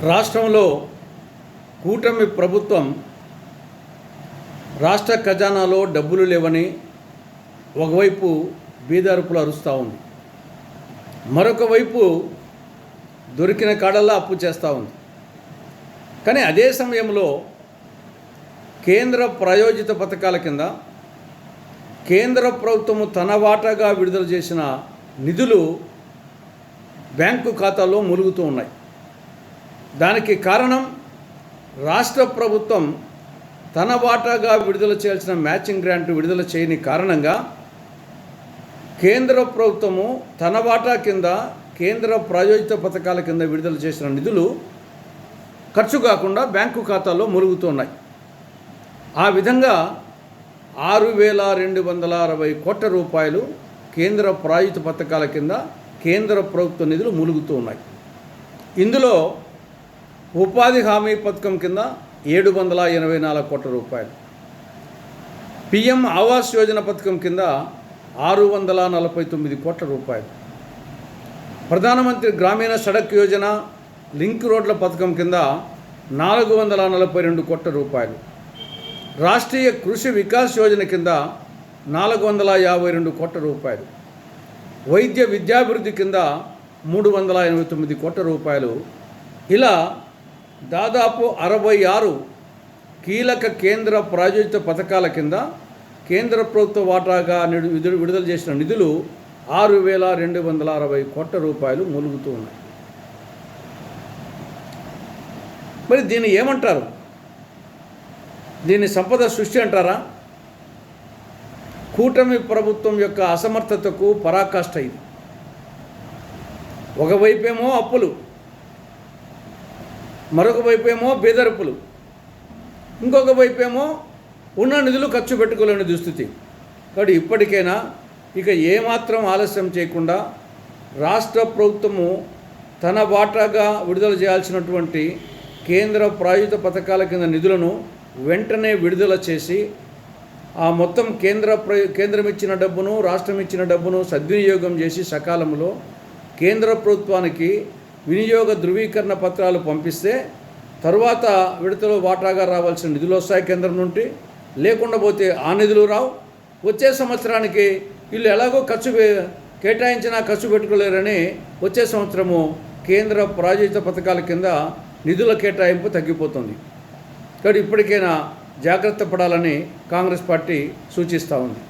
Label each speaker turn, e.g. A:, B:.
A: రాష్ట్రంలో కూటమి ప్రభుత్వం రాష్ట్ర ఖజానాలో డబ్బులు లేవని ఒకవైపు బీదరుపులు అరుస్తూ ఉంది, మరొక వైపు దొరికిన కాడల్లా అప్పు చేస్తూ ఉంది. కానీ అదే సమయంలో కేంద్ర ప్రాయోజిత పథకాల కింద కేంద్ర ప్రభుత్వము తన వాటాగా విడుదల చేసిన నిధులు బ్యాంకు ఖాతాలో ములుగుతూ ఉన్నాయి. దానికి కారణం రాష్ట్ర ప్రభుత్వం తన వాటాగా విడుదల చేయాల్సిన మ్యాచింగ్ గ్రాంట్ విడుదల చేయని కారణంగా కేంద్ర ప్రభుత్వము తన వాటా కింద కేంద్ర ప్రాయోజిత పథకాల కింద విడుదల చేసిన నిధులు ఖర్చు కాకుండా బ్యాంకు ఖాతాలో ములుగుతున్నాయి. ఆ విధంగా 6,260 కోట్ల రూపాయలు కేంద్ర ప్రాయోజిత పథకాల కింద కేంద్ర ప్రభుత్వ నిధులు ములుగుతూ ఉన్నాయి. ఇందులో ఉపాధి హామీ పథకం కింద 784 కోట్ల రూపాయలు, పిఎం ఆవాస్ యోజన పథకం కింద 649 కోట్ల రూపాయలు, ప్రధానమంత్రి గ్రామీణ సడక్ యోజన లింక్ రోడ్ల పథకం కింద 442 కోట్ల రూపాయలు, రాష్ట్రీయ కృషి వికాస్ యోజన కింద 452 కోట్ల రూపాయలు, వైద్య విద్యాభివృద్ధి కింద 389 కోట్ల రూపాయలు, ఇలా దాదాపు 66 కీలక కేంద్ర ప్రాయోజిత పథకాల కింద కేంద్ర ప్రభుత్వ వాటాగా విడుదల చేసిన నిధులు 6,260 కోట్ల రూపాయలు ములుగుతూ ఉన్నాయి. మరి దీన్ని ఏమంటారు? దీన్ని సంపద సృష్టి అంటారా? కూటమి ప్రభుత్వం యొక్క అసమర్థతకు పరాకాష్ఠ ఇది. ఒకవైపేమో అప్పులు, మరొక వైపేమో బేదరుపులు, ఇంకొక వైపేమో ఉన్న నిధులు ఖర్చు పెట్టుకోలేని దుస్థితి. కాబట్టి ఇప్పటికైనా ఇక ఏమాత్రం ఆలస్యం చేయకుండా రాష్ట్ర ప్రభుత్వము తన వాటాగా విడుదల చేయాల్సినటువంటి కేంద్ర ప్రాయోజిత పథకాల కింద నిధులను వెంటనే విడుదల చేసి ఆ మొత్తం కేంద్రం ఇచ్చిన డబ్బును రాష్ట్రం ఇచ్చిన డబ్బును సద్వినియోగం చేసి సకాలంలో కేంద్ర ప్రభుత్వానికి వినియోగ ధృవీకరణ పత్రాలు పంపిస్తే తరువాత విడతలో వాటాగా రావాల్సిన నిధులు వస్తాయి కేంద్రం నుండి. లేకుండా పోతే ఆ నిధులు రావు. వచ్చే సంవత్సరానికి వీళ్ళు ఎలాగో కేటాయించినా ఖర్చు పెట్టుకోలేరని వచ్చే సంవత్సరము కేంద్ర ప్రాయోజిత పథకాల కింద నిధుల కేటాయింపు తగ్గిపోతుంది. కాబట్టి ఇప్పటికైనా జాగ్రత్త పడాలని కాంగ్రెస్ పార్టీ సూచిస్తూ ఉంది.